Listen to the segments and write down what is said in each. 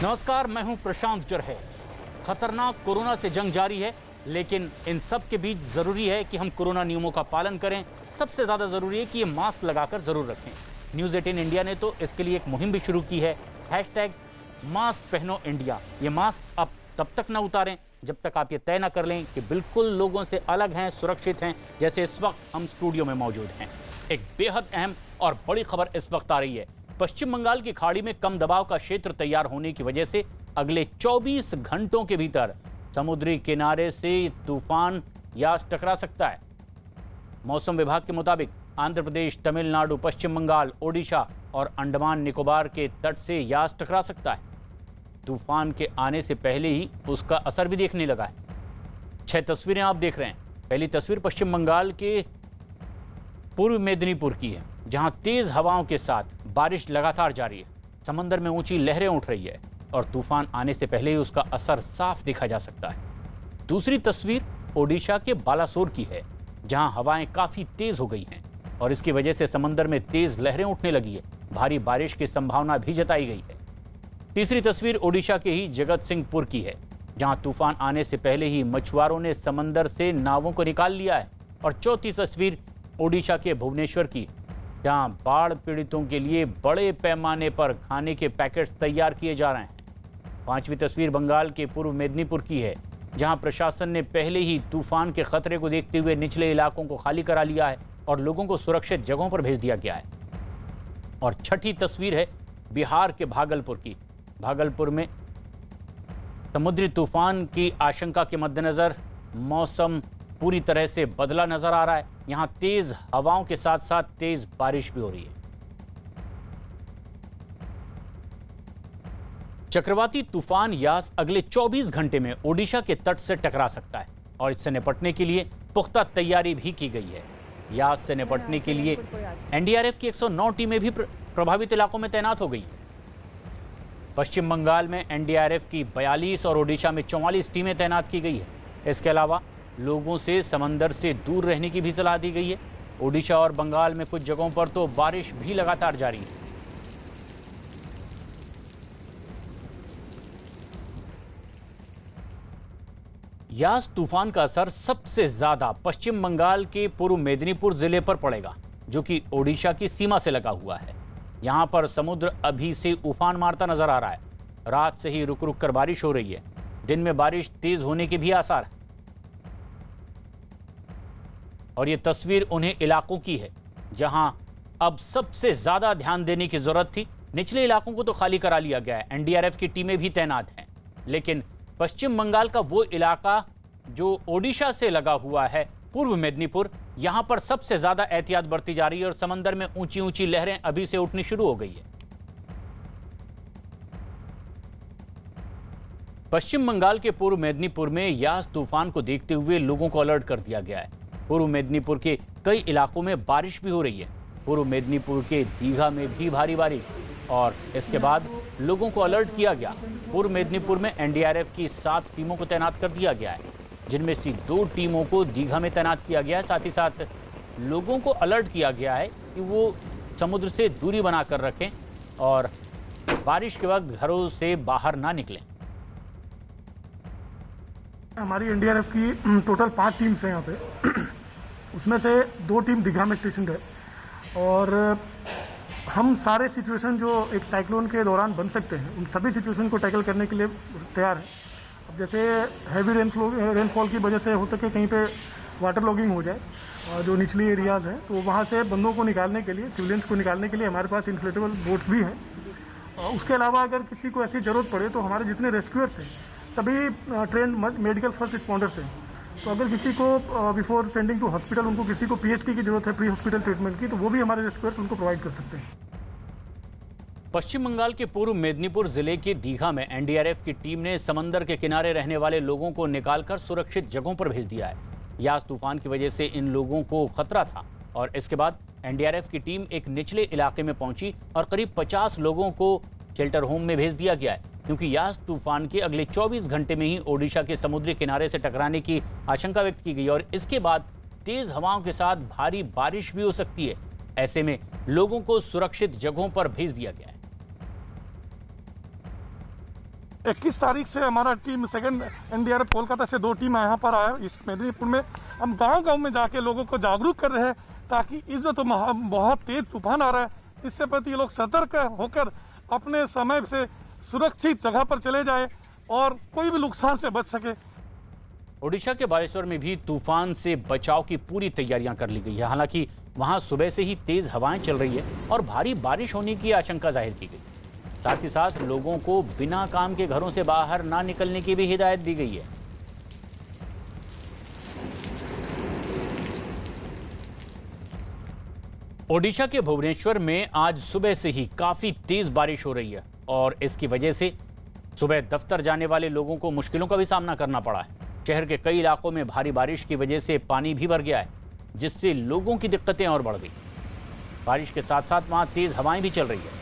नमस्कार, मैं हूं प्रशांत जरहे। खतरनाक कोरोना से जंग जारी है, लेकिन इन सब के बीच जरूरी है कि हम कोरोना नियमों का पालन करें। सबसे ज्यादा जरूरी है कि ये मास्क लगाकर जरूर रखें। न्यूज़ 18 इंडिया ने तो इसके लिए एक मुहिम भी शुरू की है, #मास्क पहनो इंडिया। ये मास्क अब तब तक ना उतारें जब तक आप ये तय ना कर लें कि बिल्कुल लोगों से अलग हैं, सुरक्षित हैं, जैसे इस वक्त हम स्टूडियो में मौजूद हैं। एक बेहद अहम और बड़ी खबर इस वक्त आ रही है। पश्चिम बंगाल की खाड़ी में कम दबाव का क्षेत्र तैयार होने की वजह से अगले 24 घंटों के भीतर समुद्री किनारे से तूफान यास टकरा सकता है। मौसम विभाग के मुताबिक आंध्र प्रदेश, तमिलनाडु, पश्चिम बंगाल, ओडिशा और अंडमान निकोबार के तट से यास टकरा सकता है। तूफान के आने से पहले ही उसका असर भी देखने लगा है। 6 तस्वीरें आप देख रहे हैं। पहली तस्वीर पश्चिम बंगाल के पूर्व मेदिनीपुर की है, जहां तेज हवाओं के साथ बारिश लगातार जारी है। समंदर में ऊंची लहरें उठ रही है और तूफान आने से पहले ही उसका असर साफ देखा जा सकता है। दूसरी तस्वीर ओडिशा के बालासोर की है, जहां हवाएं काफी तेज हो गई हैं और इसकी वजह से समंदर में तेज लहरें उठने लगी है। भारी बारिश की संभावना भी जताई गई है। तीसरी तस्वीर ओडिशा के ही जगत सिंहपुर की है, जहां तूफान आने से पहले ही मछुआरों ने समंदर से नावों को निकाल लिया है। और चौथी तस्वीर ओडिशा के भुवनेश्वर की, जहां बाढ़ पीड़ितों के लिए बड़े पैमाने पर खाने के पैकेट्स तैयार किए जा रहे हैं। पांचवी तस्वीर बंगाल के पूर्व मेदिनीपुर की है, जहां प्रशासन ने पहले ही तूफान के खतरे को देखते हुए निचले इलाकों को खाली करा लिया है और लोगों को सुरक्षित जगहों पर भेज दिया गया है। और छठी तस्वीर है बिहार के भागलपुर की। भागलपुर में समुद्री तूफान की आशंका के मद्देनजर मौसम पूरी तरह से बदला नजर आ रहा है। यहां तेज हवाओं के साथ साथ तेज बारिश भी हो रही है। चक्रवाती तूफान यास अगले 24 घंटे में ओडिशा के तट से टकरा सकता है और इससे निपटने के लिए पुख्ता तैयारी भी की गई है। यास से निपटने के लिए एनडीआरएफ की 109 टीमें भी प्रभावित इलाकों में तैनात हो गई। पश्चिम बंगाल में एनडीआरएफ की 42 और ओडिशा में 44 टीमें तैनात की गई है। इसके अलावा लोगों से समंदर से दूर रहने की भी सलाह दी गई है। ओडिशा और बंगाल में कुछ जगहों पर तो बारिश भी लगातार जारी है। यास तूफान का असर सबसे ज्यादा पश्चिम बंगाल के पूर्व मेदिनीपुर जिले पर पड़ेगा, जो कि ओडिशा की सीमा से लगा हुआ है। यहां पर समुद्र अभी से उफान मारता नजर आ रहा है। रात से ही रुक रुक कर बारिश हो रही है। दिन में बारिश तेज होने के भी आसार है। और ये तस्वीर उन्हीं इलाकों की है जहां अब सबसे ज्यादा ध्यान देने की जरूरत थी। निचले इलाकों को तो खाली करा लिया गया है, एनडीआरएफ की टीमें भी तैनात हैं, लेकिन पश्चिम बंगाल का वो इलाका जो ओडिशा से लगा हुआ है, पूर्व मेदिनीपुर, यहां पर सबसे ज्यादा एहतियात बरती जा रही है और समंदर में ऊंची ऊंची लहरें अभी से उठनी शुरू हो गई है। पश्चिम बंगाल के पूर्व मेदिनीपुर में यास तूफान को देखते हुए लोगों को अलर्ट कर दिया गया है। पूर्व मेदिनीपुर के कई इलाकों में बारिश भी हो रही है। पूर्व मेदिनीपुर के दीघा में भी भारी बारिश, और इसके बाद लोगों को अलर्ट किया गया। पूर्व मेदिनीपुर में एनडीआरएफ की 7 टीमों को तैनात कर दिया गया है, जिनमें से 2 टीमों को दीघा में तैनात किया गया है। साथ ही साथ लोगों को अलर्ट किया गया है कि वो समुद्र से दूरी बनाकर रखें और बारिश के वक्त घरों से बाहर ना निकलें। हमारी एनडीआरएफ की टोटल 5 टीम्स हैं यहाँ पे। उसमें से 2 टीम दीघा में स्टेशन है और हम सारे सिचुएशन जो एक साइक्लोन के दौरान बन सकते हैं, उन सभी सिचुएशन को टैकल करने के लिए तैयार है। अब जैसे हैवी रेनफॉल की वजह से हो सके कहीं पे वाटर लॉगिंग हो जाए और जो निचली एरियाज़ हैं, तो वहाँ से बंदों को निकालने के लिए, सिविलियंस को निकालने के लिए हमारे पास इन्फ्लेटेबल बोट्स भी हैं। और उसके अलावा अगर किसी को ऐसी ज़रूरत पड़े तो हमारे जितने रेस्क्यूअर्स हैं सभी ट्रेंड मेडिकल फर्स्ट रिस्पॉन्डर्स हैं। तो अगर किसी को बिफोर सेंडिंग टू हॉस्पिटल उनको किसी को पीएचडी की जरूरत है, प्री हॉस्पिटल ट्रीटमेंट की, तो वो भी हमारे रेस्क्यूअर्स उनको प्रोवाइड कर सकते हैं। पश्चिम बंगाल के पूर्व मेदिनीपुर जिले के दीघा में एनडीआरएफ की टीम ने समंदर के किनारे रहने वाले लोगों को निकालकर सुरक्षित जगहों पर भेज दिया है। यास तूफान की वजह से इन लोगों को खतरा था और इसके बाद एनडीआरएफ की टीम एक निचले इलाके में पहुंची और करीब 50 लोगों को शेल्टर होम में भेज दिया गया है, क्योंकि यास तूफान के अगले 24 घंटे में ही ओडिशा के समुद्री किनारे से टकराने की आशंका व्यक्त की गई और इसके बाद तेज हवाओं के साथ भारी बारिश भी हो सकती है। ऐसे में लोगों को सुरक्षित जगहों पर भेज दिया गया है। 21 तारीख से हमारा टीम सेकंड एनडीआरएफ कोलकाता से 2 टीम यहाँ पर आया इस मेदिनीपुर में। हम गांव-गांव में जाके लोगों को जागरूक कर रहे हैं ताकि इस जो तो बहुत तेज तूफान आ रहा है इससे प्रति ये लोग सतर्क होकर अपने समय से सुरक्षित जगह पर चले जाए और कोई भी नुकसान से बच सके। ओडिशा के बालेश्वर में भी तूफान से बचाव की पूरी तैयारियां कर ली गई है। हालांकि वहां सुबह से ही तेज हवाएं चल रही है और भारी बारिश होने की आशंका जाहिर की गई। साथ ही साथ लोगों को बिना काम के घरों से बाहर ना निकलने की भी हिदायत दी गई है। ओडिशा के भुवनेश्वर में आज सुबह से ही काफी तेज बारिश हो रही है और इसकी वजह से सुबह दफ्तर जाने वाले लोगों को मुश्किलों का भी सामना करना पड़ा है। शहर के कई इलाकों में भारी बारिश की वजह से पानी भी भर गया है, जिससे लोगों की दिक्कतें और बढ़ गई। बारिश के साथ साथ वहां तेज हवाएं भी चल रही है।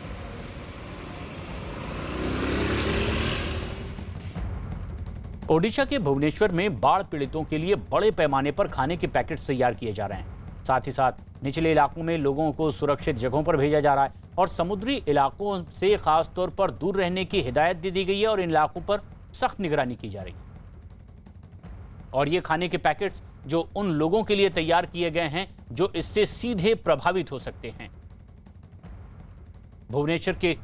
ओडिशा के भुवनेश्वर में बाढ़ पीड़ितों के लिए बड़े पैमाने पर खाने के पैकेट्स तैयार किए जा रहे हैं। साथ ही साथ निचले इलाकों में लोगों को सुरक्षित जगहों पर भेजा जा रहा है और समुद्री इलाकों से खास तौर पर दूर रहने की हिदायत दे दी गई है और इन इलाकों पर सख्त निगरानी की जा रही है। और ये खाने के पैकेट्स जो उन लोगों के लिए तैयार किए गए हैं जो इससे सीधे प्रभावित हो सकते हैं। भुवनेश्वर के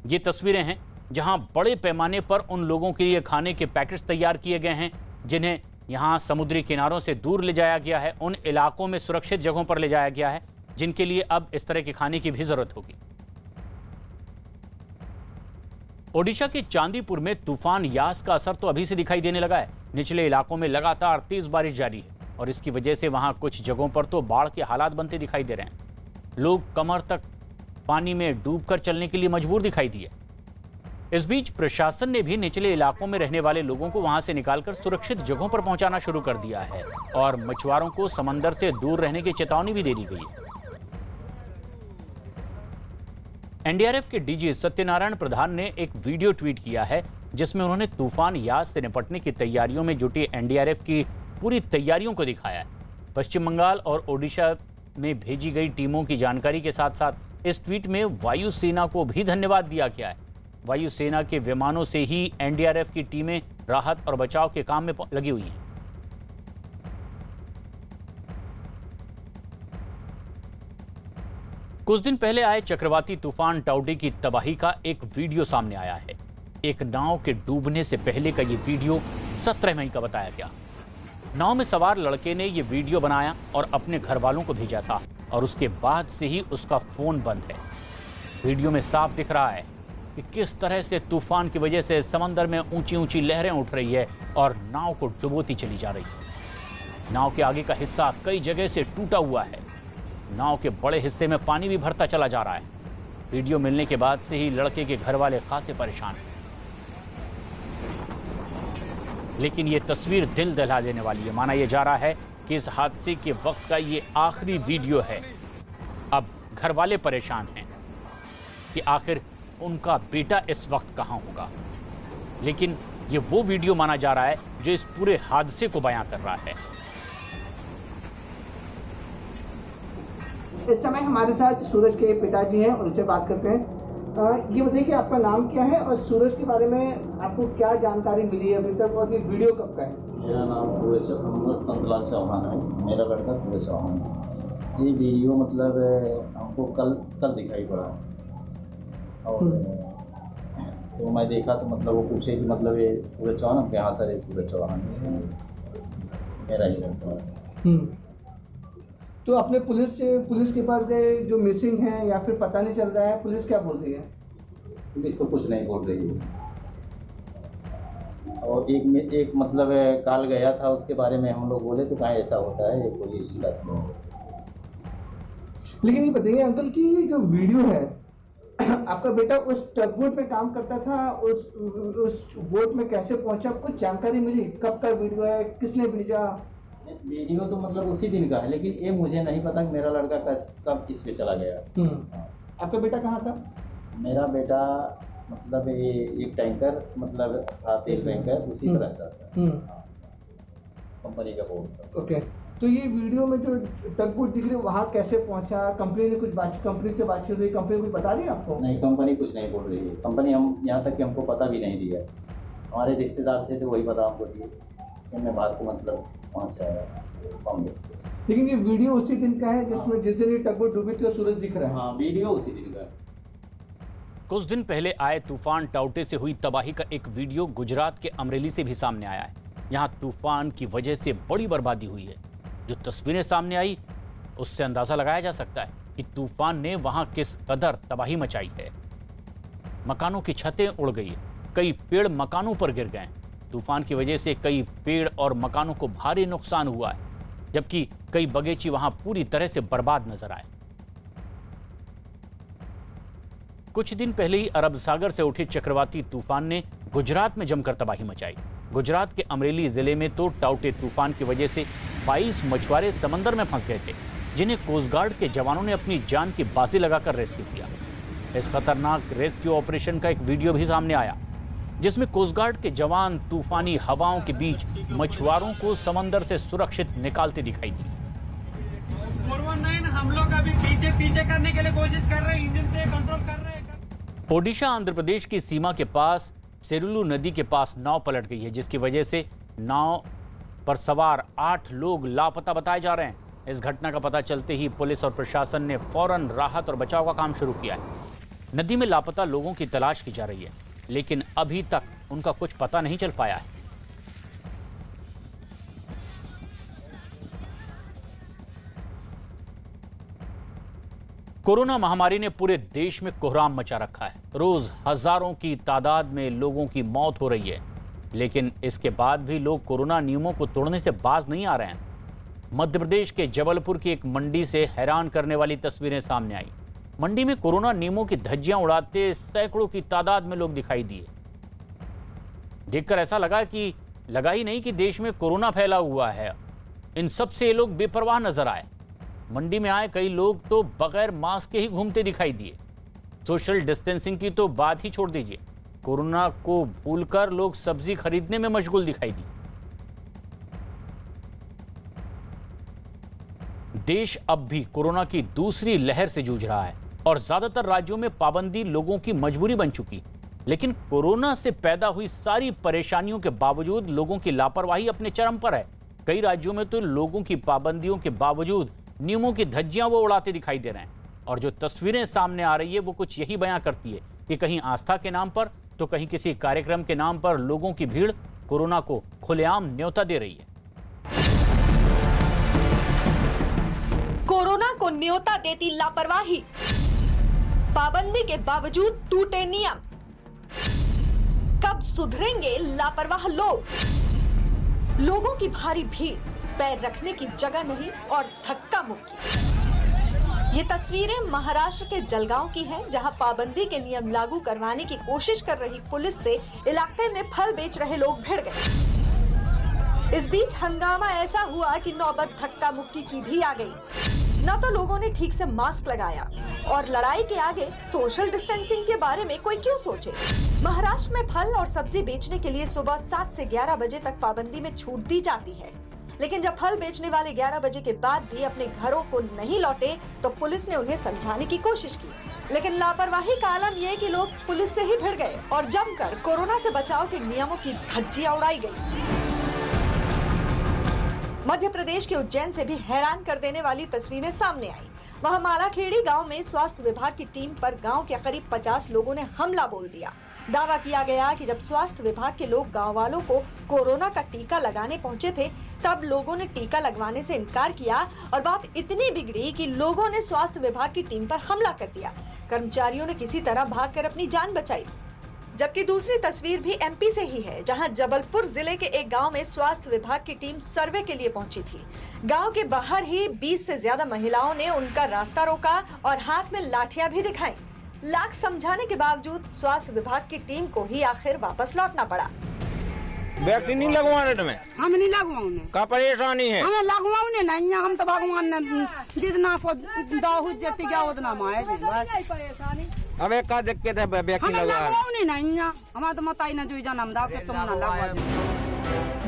ये तस्वीरें हैं जहां बड़े पैमाने पर उन लोगों के लिए खाने के पैकेट्स तैयार किए गए हैं जिन्हें यहां समुद्री किनारों से दूर ले जाया गया है, उन इलाकों में सुरक्षित जगहों पर ले जाया गया है जिनके लिए अब इस तरह के खाने की भी जरूरत होगी। ओडिशा के चांदीपुर में तूफान यास का असर तो अभी से दिखाई देने लगा है। निचले इलाकों में लगातार तेज बारिश जारी है और इसकी वजह से वहां कुछ जगहों पर तो बाढ़ के हालात बनते दिखाई दे रहे हैं। लोग कमर तक पानी में डूबकर चलने के लिए मजबूर दिखाई दिए। इस बीच प्रशासन ने भी निचले इलाकों में रहने वाले लोगों को वहां से निकालकर सुरक्षित जगहों पर पहुंचाना शुरू कर दिया है और मछुआरों को समंदर से दूर रहने की चेतावनी भी दे दी गई है। एनडीआरएफ के डीजी सत्यनारायण प्रधान ने एक वीडियो ट्वीट किया है जिसमें उन्होंने तूफान यास से निपटने की तैयारियों में जुटी एनडीआरएफ की पूरी तैयारियों को दिखाया है। पश्चिम बंगाल और ओडिशा में भेजी गई टीमों की जानकारी के साथ साथ इस ट्वीट में वायुसेना को भी धन्यवाद दिया गया है। वायुसेना के विमानों से ही एनडीआरएफ की टीमें राहत और बचाव के काम में लगी हुई हैं। कुछ दिन पहले आए चक्रवाती तूफान टाउडी की तबाही का एक वीडियो सामने आया है। एक नाव के डूबने से पहले का ये वीडियो 17 मई का बताया गया। नाव में सवार लड़के ने ये वीडियो बनाया और अपने घर वालों को भेजा था और उसके बाद से ही उसका फोन बंद है। वीडियो में साफ दिख रहा है कि किस तरह से तूफान की वजह से समंदर में ऊंची ऊंची लहरें उठ रही है और नाव को डुबोती चली जा रही है। नाव के आगे का हिस्सा कई जगह से टूटा हुआ है। नाव के बड़े हिस्से में पानी भी भरता चला जा रहा है। वीडियो मिलने के बाद से ही लड़के के घर वाले खासे परेशान हैं। लेकिन ये तस्वीर दिल दहला देने वाली है। माना यह जा रहा है कि इस हादसे के वक्त का ये आखिरी वीडियो है। अब घर वाले परेशान हैं कि आखिर उनका बेटा इस वक्त कहां होगा। लेकिन ये वो वीडियो माना जा रहा है जो इस पूरे हादसे को बयां कर रहा है। इस समय हमारे साथ सूरज के पिताजी हैं, उनसे बात करते हैं। ये बताइए कि आपका नाम क्या है और सूरज के बारे में आपको क्या जानकारी मिली है अभी तक और ये वीडियो कब का है? मेरा नाम सूरज संतलाल चौहान है, मेरा लड़का सूरज चौहान है। ये वीडियो मतलब हमको कल दिखाई पड़ा और तो मैं देखा तो मतलब वो पूछे कि मतलब ये सूरज चौहान, हम यहाँ सर सूरज चौहान मेरा ही लड़का है। तो अपने पुलिस के पास गए जो मिसिंग है या फिर पता नहीं चल रहा है, पुलिस क्या बोल रही है? पुलिस तो कुछ नहीं बोल रही है। और एक मतलब कॉल गया था, उसके बारे में हम लोग बोले तो कहाँ ऐसा होता है, ये कोई शिकायत नहीं। लेकिन ये बताइए अंकल कि ये जो वीडियो है आपका बेटा उस टग बोट में काम करता था, उस बोट में कैसे पहुंचा, कुछ जानकारी मिली? कब का वीडियो है, किसने भेजा? वीडियो तो मतलब उसी दिन का है, लेकिन ये मुझे नहीं पता कि मेरा लड़का कब इस पे चला गया। आपका बेटा कहाँ था? मेरा बेटा मतलब ये एक टैंकर मतलब था, तेल टैंकर, उसी पर रहता था, कंपनी का बोर्ड था। ओके, तो ये वीडियो में जो टग बोट दिख रही है वहाँ कैसे पहुँचा? कंपनी ने कुछ कंपनी से बातचीत हुई? कंपनी कुछ बता रही है आपको? नहीं, कंपनी कुछ नहीं बोल रही है। कंपनी हम यहाँ तक कि हमको पता भी नहीं दिया। हमारे रिश्तेदार थे तो वही बादाम को दिए, फिर मैं बाहर को मतलब वहाँ से आया बॉम्बे। लेकिन ये वीडियो उसी दिन का है जिसमें जिस दिन ये टगबोट डूबी थी और सूरज दिख रहा है। हाँ, वीडियो उसी दिन का है। कुछ दिन पहले आए तूफान टाउटे से हुई तबाही का एक वीडियो गुजरात के अमरेली से भी सामने आया है। यहाँ तूफान की वजह से बड़ी बर्बादी हुई है। जो तस्वीरें सामने आई उससे अंदाजा लगाया जा सकता है कि तूफान ने वहां किस कदर तबाही मचाई है। मकानों की छतें उड़ गई है, कई पेड़ मकानों पर गिर गए। तूफान की वजह से कई पेड़ और मकानों को भारी नुकसान हुआ है, जबकि कई बगीचे वहां पूरी तरह से बर्बाद नजर आए। कुछ दिन पहले ही अरब सागर से उठे चक्रवाती तूफान ने गुजरात में जमकर तबाही मचाई। गुजरात के अमरेली जिले में तो टाउटे तूफान की वजह से 22 मछुआरे समंदर में फंस गए थे, जिन्हें कोस्ट गार्ड के जवानों ने अपनी जान की बाजी लगाकर रेस्क्यू किया। इस खतरनाक रेस्क्यू ऑपरेशन का एक वीडियो भी सामने आया, जिसमें कोस्ट गार्ड के जवान तूफानी हवाओं के बीच मछुआरों को समंदर से सुरक्षित निकालते दिखाई दिए। 419 हम लोग अभी पीछे करने के लिए कोशिश कर रहे हैं, इंजन से कंट्रोल कर रहे हैं। ओडिशा आंध्र प्रदेश की सीमा के पास सेरुलू नदी के पास नाव पलट गई है, जिसकी वजह से नाव पर सवार 8 लोग लापता बताए जा रहे हैं। इस घटना का पता चलते ही पुलिस और प्रशासन ने फौरन राहत और बचाव का काम शुरू किया है। नदी में लापता लोगों की तलाश की जा रही है, लेकिन अभी तक उनका कुछ पता नहीं चल पाया है। कोरोना महामारी ने पूरे देश में कोहराम मचा रखा है। रोज हजारों की तादाद में लोगों की मौत हो रही है, लेकिन इसके बाद भी लोग कोरोना नियमों को तोड़ने से बाज नहीं आ रहे हैं। मध्य प्रदेश के जबलपुर की एक मंडी से हैरान करने वाली तस्वीरें सामने आई। मंडी में कोरोना नियमों की धज्जियां उड़ाते सैकड़ों की तादाद में लोग दिखाई दिए। देखकर ऐसा लगा ही नहीं कि देश में कोरोना फैला हुआ है। इन सब से ये लोग बेपरवाह नजर आए। मंडी में आए कई लोग तो बगैर मास्क के ही घूमते दिखाई दिए। सोशल डिस्टेंसिंग की तो बात ही छोड़ दीजिए, कोरोना को भूलकर लोग सब्जी खरीदने में मशगूल दिखाई दी। देश अब भी कोरोना की दूसरी लहर से जूझ रहा है और ज्यादातर राज्यों में पाबंदी लोगों की मजबूरी बन चुकी। लेकिन कोरोना से पैदा हुई सारी परेशानियों के बावजूद लोगों की लापरवाही अपने चरम पर है। कई राज्यों में तो लोगों की पाबंदियों के बावजूद नियमों की धज्जियां वो उड़ाते दिखाई दे रहे हैं। और जो तस्वीरें सामने आ रही है वो कुछ यही बयां करती है कि कहीं आस्था के नाम पर तो कहीं किसी कार्यक्रम के नाम पर लोगों की भीड़ कोरोना को खुलेआम न्योता दे रही है। कोरोना को न्योता देती लापरवाही, पाबंदी के बावजूद टूटे नियम। कब सुधरेंगे लापरवाह लोग? लोगों की भारी भीड़, पैर रखने की जगह नहीं और धक्का मुक्की। ये तस्वीरें महाराष्ट्र के जलगांव की हैं, जहां पाबंदी के नियम लागू करवाने की कोशिश कर रही पुलिस से इलाके में फल बेच रहे लोग भिड़ गए। इस बीच हंगामा ऐसा हुआ कि नौबत धक्का मुक्की की भी आ गई। न तो लोगों ने ठीक से मास्क लगाया और लड़ाई के आगे सोशल डिस्टेंसिंग के बारे में कोई क्यों सोचे। महाराष्ट्र में फल और सब्जी बेचने के लिए सुबह 7 से 11 बजे तक पाबंदी में छूट दी जाती है, लेकिन जब फल बेचने वाले 11 बजे के बाद भी अपने घरों को नहीं लौटे तो पुलिस ने उन्हें समझाने की कोशिश की। लेकिन लापरवाही का आलम यह कि लोग पुलिस से ही भिड़ गए और जमकर कोरोना से बचाव के नियमों की धज्जियां उड़ाई गई। मध्य प्रदेश के उज्जैन से भी हैरान कर देने वाली तस्वीरें सामने आई। वहां मालाखेड़ी गांव में स्वास्थ्य विभाग की टीम पर गांव के करीब 50 लोगों ने हमला बोल दिया। दावा किया गया कि जब स्वास्थ्य विभाग के लोग गांव वालों को कोरोना का टीका लगाने पहुंचे थे, तब लोगों ने टीका लगवाने से इनकार किया और बात इतनी बिगड़ी कि लोगों ने स्वास्थ्य विभाग की टीम पर हमला कर दिया। कर्मचारियों ने किसी तरह भागकर अपनी जान बचाई। जबकि दूसरी तस्वीर भी एमपी से ही है, जहां जबलपुर जिले के एक गांव में स्वास्थ्य विभाग की टीम सर्वे के लिए पहुंची थी। गांव के बाहर ही 20 से ज्यादा महिलाओं ने उनका रास्ता रोका और हाथ में लाठियां भी दिखाई। लाख समझाने के बावजूद स्वास्थ्य विभाग की टीम को ही आखिर वापस लौटना पड़ा। वैक्सीन नहीं लगवाने तुम्हें? हम नहीं लगवाऊंगे। का परेशानी है? हमें लगवाऊंगे नहीं, हम तो भगवान ने जितना को दाऊद जति क्या उतना माए बस। अब एक का दिक्कत है वैक्सीन लगवाऊंगे नहीं, हमारा तो मत आई ना जो जन्म दाव के तुम ना लगवा।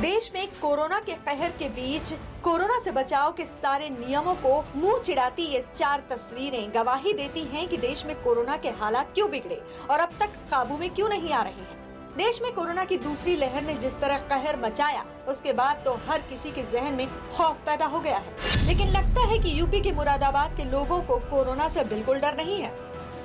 देश में कोरोना के कहर के बीच कोरोना से बचाव के सारे नियमों को मुंह चिढ़ाती ये 4 तस्वीरें गवाही देती हैं कि देश में कोरोना के हालात क्यों बिगड़े और अब तक काबू में क्यों नहीं आ रहे हैं। देश में कोरोना की दूसरी लहर ने जिस तरह कहर मचाया, उसके बाद तो हर किसी के जहन में खौफ पैदा हो गया है। लेकिन लगता है कि यूपी के मुरादाबाद के लोगों को कोरोना से बिल्कुल डर नहीं है।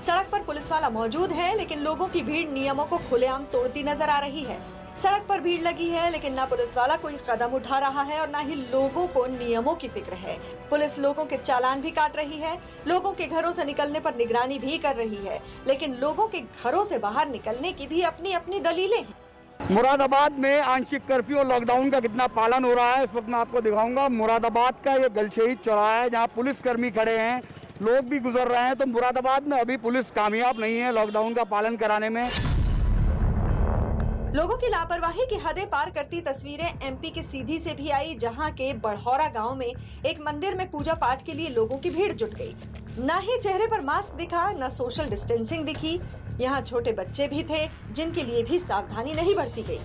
सड़क पर पुलिस वाला मौजूद है, लेकिन लोगों की भीड़ नियमों को खुलेआम तोड़ती नजर आ रही है। सड़क पर भीड़ लगी है, लेकिन ना पुलिस वाला कोई कदम उठा रहा है और ना ही लोगों को नियमों की फिक्र है। पुलिस लोगों के चालान भी काट रही है, लोगों के घरों से निकलने पर निगरानी भी कर रही है, लेकिन लोगों के घरों से बाहर निकलने की भी अपनी अपनी दलीलें हैं। मुरादाबाद में आंशिक कर्फ्यू और लॉकडाउन का कितना पालन हो रहा है इस वक्त मैं आपको दिखाऊंगा। मुरादाबाद का ये गलशहीद चौराहा है जहाँ पुलिसकर्मी खड़े हैं, लोग भी गुजर रहे हैं। तो मुरादाबाद में अभी पुलिस कामयाब नहीं है लॉकडाउन का पालन कराने में। लोगों की लापरवाही की हदें पार करती तस्वीरें एमपी के सीधी से भी आई, जहां के बड़हौरा गांव में एक मंदिर में पूजा पाठ के लिए लोगों की भीड़ जुट गई। न ही चेहरे पर मास्क दिखा, न सोशल डिस्टेंसिंग दिखी। यहाँ छोटे बच्चे भी थे जिनके लिए भी सावधानी नहीं बरती गई।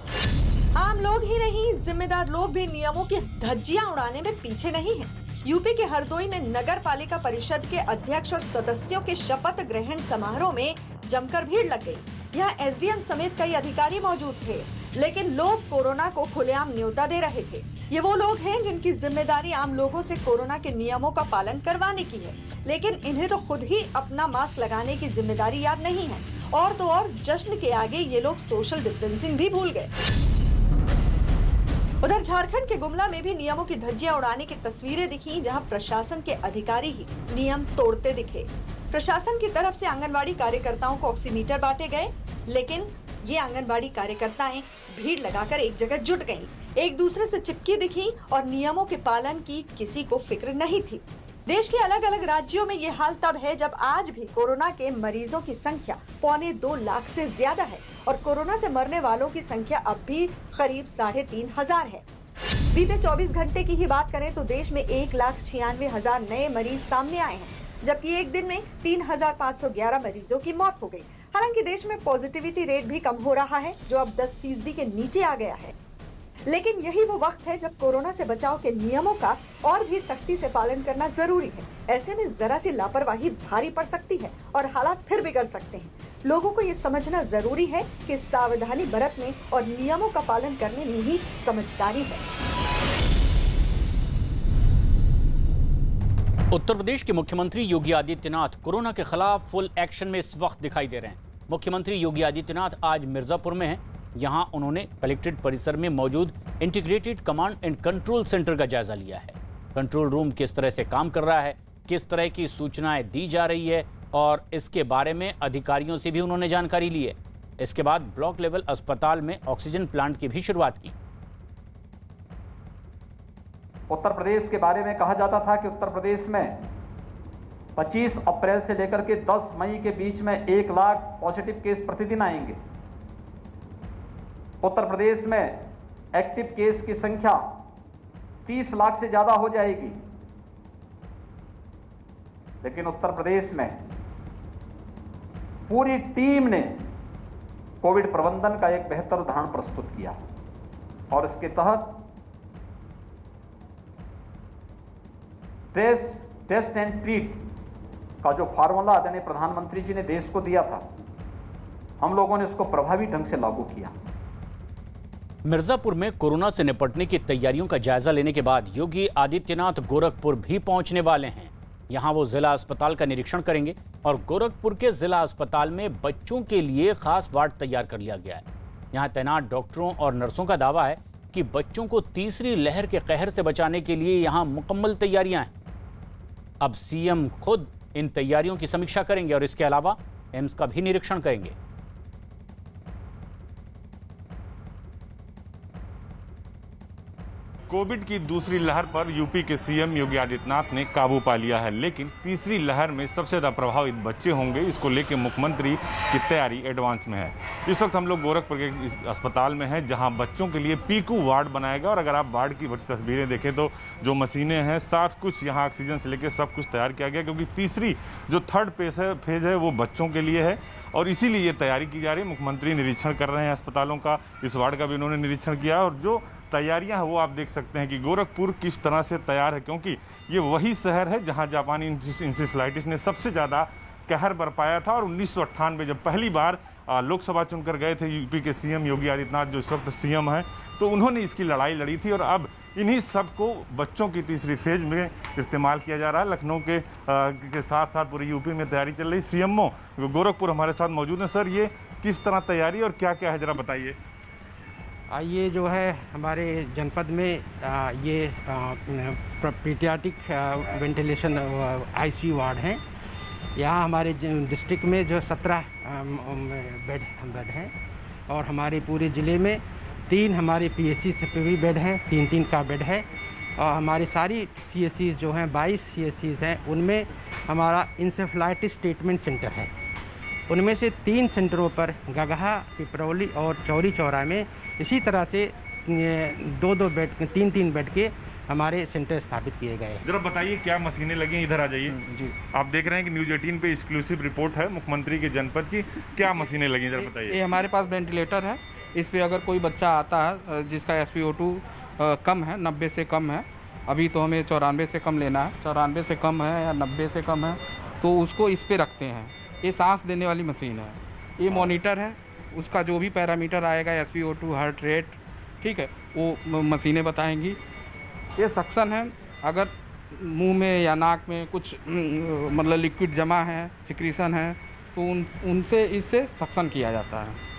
आम लोग ही नहीं, जिम्मेदार लोग भी नियमों की धज्जियां उड़ाने में पीछे नहीं है। यूपी के हरदोई में नगर पालिका परिषद के अध्यक्ष और सदस्यों के शपथ ग्रहण समारोह में जमकर भीड़ लग गई। यहाँ एसडीएम समेत कई अधिकारी मौजूद थे, लेकिन लोग कोरोना को खुलेआम न्योता दे रहे थे। ये वो लोग हैं जिनकी जिम्मेदारी आम लोगों से कोरोना के नियमों का पालन करवाने की है, लेकिन इन्हें तो खुद ही अपना मास्क लगाने की जिम्मेदारी याद नहीं है। और तो और जश्न के आगे ये लोग सोशल डिस्टेंसिंग भी भूल गए। उधर झारखंड के गुमला में भी नियमों की धज्जियां उड़ाने की तस्वीरें दिखी, जहां प्रशासन के अधिकारी ही नियम तोड़ते दिखे। प्रशासन की तरफ से आंगनबाड़ी कार्यकर्ताओं को ऑक्सीमीटर बांटे गए, लेकिन ये आंगनबाड़ी कार्यकर्ताएं भीड़ लगाकर एक जगह जुट गईं, एक दूसरे से चिपकी दिखी और नियमों के पालन की किसी को फिक्र नहीं थी। देश के अलग अलग राज्यों में ये हाल तब है जब आज भी कोरोना के मरीजों की संख्या 2.25 लाख से ज्यादा है और कोरोना से मरने वालों की संख्या अब भी करीब 3,500 है। बीते 24 घंटे की ही बात करें तो देश में 1,96,000 नए मरीज सामने आए हैं, जबकि एक दिन में 3,511 मरीजों की मौत हो गई। हालांकि देश में पॉजिटिविटी रेट भी कम हो रहा है, जो अब 10% के नीचे आ गया है। लेकिन यही वो वक्त है जब कोरोना से बचाव के नियमों का और भी सख्ती से पालन करना जरूरी है। ऐसे में जरा सी लापरवाही भारी पड़ सकती है और हालात फिर बिगड़ सकते हैं। लोगों को ये समझना जरूरी है कि सावधानी बरतने और नियमों का पालन करने में ही समझदारी है। उत्तर प्रदेश के मुख्यमंत्री योगी आदित्यनाथ कोरोना के खिलाफ फुल एक्शन में इस वक्त दिखाई दे रहे हैं। मुख्यमंत्री योगी आदित्यनाथ आज मिर्जापुर में हैं। यहां उन्होंने कलेक्ट्रेट परिसर में मौजूद integrated command and control centre का जायजा लिया है। कंट्रोल रूम किस तरह से काम कर रहा है, किस तरह की सूचनाएं दी जा रही है और इसके बारे में अधिकारियों से भी उन्होंने जानकारी ली है। इसके बाद ब्लॉक लेवल अस्पताल में ऑक्सीजन प्लांट की भी शुरुआत की। उत्तर प्रदेश के बारे में कहा जाता था कि उत्तर प्रदेश में 25 अप्रैल से लेकर के 10 मई के बीच में 1 लाख पॉजिटिव केस प्रतिदिन आएंगे। उत्तर प्रदेश में एक्टिव केस की संख्या 30 लाख से ज्यादा हो जाएगी। लेकिन उत्तर प्रदेश में पूरी टीम ने कोविड प्रबंधन का एक बेहतर उदाहरण प्रस्तुत किया और इसके तहत टेस्ट एंड ट्रीट का जो फार्मूला आदरणीय प्रधानमंत्री जी ने देश को दिया था, हम लोगों ने उसको प्रभावी ढंग से लागू किया। मिर्जापुर में कोरोना से निपटने की तैयारियों का जायजा लेने के बाद योगी आदित्यनाथ गोरखपुर भी पहुंचने वाले हैं। यहां वो जिला अस्पताल का निरीक्षण करेंगे और गोरखपुर के जिला अस्पताल में बच्चों के लिए खास वार्ड तैयार कर लिया गया है। यहां तैनात डॉक्टरों और नर्सों का दावा है कि बच्चों को तीसरी लहर के कहर से बचाने के लिए यहां मुकम्मल तैयारियां हैं। अब सीएम खुद इन तैयारियों की समीक्षा करेंगे और इसके अलावा एम्स का भी निरीक्षण करेंगे। कोविड की दूसरी लहर पर यूपी के सीएम योगी आदित्यनाथ ने काबू पा लिया है, लेकिन तीसरी लहर में सबसे ज़्यादा प्रभावित बच्चे होंगे। इसको लेकर मुख्यमंत्री की तैयारी एडवांस में है। इस वक्त हम लोग गोरखपुर के इस अस्पताल में हैं, जहां बच्चों के लिए पीकू वार्ड बनाया गया और अगर आप वार्ड की तस्वीरें देखें तो जो मशीनें हैं, साथ कुछ यहाँ ऑक्सीजन से लेकर सब कुछ तैयार किया गया, क्योंकि तीसरी जो थर्ड फेज है वो बच्चों के लिए है और इसीलिए ये तैयारी की जा रही है। मुख्यमंत्री निरीक्षण कर रहे हैं अस्पतालों का, इस वार्ड का भी उन्होंने निरीक्षण किया और जो तैयारियां हैं वो आप देख सकते हैं कि गोरखपुर किस तरह से तैयार है, क्योंकि ये वही शहर है जहां जापानी इंसेफेलाइटिस ने सबसे ज़्यादा कहर बरपाया था। और 1998 जब पहली बार लोकसभा चुनकर गए थे यूपी के सीएम योगी आदित्यनाथ, जो इस वक्त सीएम हैं, तो उन्होंने इसकी लड़ाई लड़ी थी। और अब इन्हीं सबको बच्चों की तीसरी फेज में इस्तेमाल किया जा रहा है। लखनऊ के साथ साथ पूरी यूपी में तैयारी चल रही। सीएमओ गोरखपुर हमारे साथ मौजूद हैं। सर, ये किस तरह तैयारी और क्या क्या है, जरा बताइए। ये जो है हमारे जनपद में ये पीडियाट्रिक वेंटिलेशन आईसीयू वार्ड हैं। यहाँ हमारे डिस्ट्रिक्ट में जो 17 बेड हैं और हमारे पूरे ज़िले में 3 हमारे पीएससी से पे भी बेड हैं, 3-3 का बेड है। और हमारी सारी सीएससीज जो हैं 22 सीएससीज हैं, उनमें हमारा इंसेफ्लाइटिस ट्रीटमेंट सेंटर है। उनमें से 3 सेंटरों पर गगहा, पिपरौली और चौरी चौरा में इसी तरह से 2-2 बेड, 3-3 बेड के हमारे सेंटर स्थापित किए गए हैं। जरा बताइए क्या मशीनें लगी हैं, इधर आ जाइए जी। आप देख रहे हैं कि न्यूज़ 18 पे एक्सक्लूसिव रिपोर्ट है मुख्यमंत्री के जनपद की। क्या मशीनें लगी, जरा बताइए। ये हमारे पास वेंटिलेटर है। इस पे अगर कोई बच्चा आता है जिसका SpO2 कम है, 90 से कम है, अभी तो हमें 94 से कम लेना है, 94 से कम है या 90 से कम है, तो उसको इस पे रखते हैं। ये सांस देने वाली मशीन है। ये मॉनिटर है, उसका जो भी पैरामीटर आएगा, SpO2, हार्ट रेट, ठीक है, वो मशीनें बताएंगी। ये सक्शन है, अगर मुंह में या नाक में कुछ मतलब लिक्विड जमा है, सिक्रीशन है, तो उनसे इससे सक्शन किया जाता है।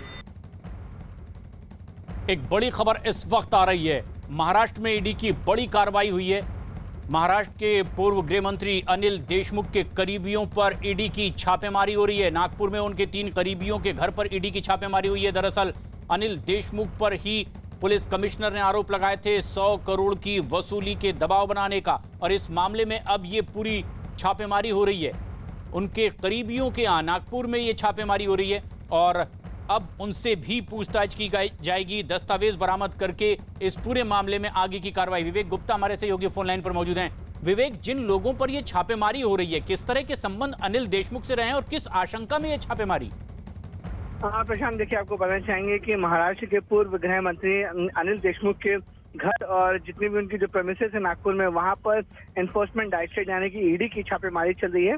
एक बड़ी खबर इस वक्त आ रही है। महाराष्ट्र में ईडी की बड़ी कार्रवाई हुई है। महाराष्ट्र के पूर्व गृह मंत्री अनिल देशमुख के करीबियों पर ईडी की छापेमारी हो रही है। नागपुर में उनके 3 करीबियों के घर पर ईडी की छापेमारी हुई है। दरअसल अनिल देशमुख पर ही पुलिस कमिश्नर ने आरोप लगाए थे 100 करोड़ की वसूली के दबाव बनाने का, और इस मामले में अब ये पूरी छापेमारी हो रही है। उनके करीबियों के यहाँ नागपुर में ये छापेमारी हो रही है और अब उनसे भी पूछताछ की जाएगी। दस्तावेज बरामद करके इस पूरे मामले में आगे की कार्रवाई। विवेक गुप्ता हमारे सहयोगी फोन लाइन पर मौजूद हैं। विवेक, जिन लोगों पर यह छापेमारी हो रही है, किस तरह के संबंध अनिल देशमुख से रहे हैं और किस आशंका में यह छापेमारी? प्रशांत, देखिए, आपको बताना चाहेंगे कि महाराष्ट्र के पूर्व गृह मंत्री अनिल देशमुख के घर और जितनी भी उनकी जो प्रेमिसेस है नागपुर में, वहां पर एनफोर्समेंट डायरेक्टरेट यानी कि ईडी की छापेमारी चल रही है।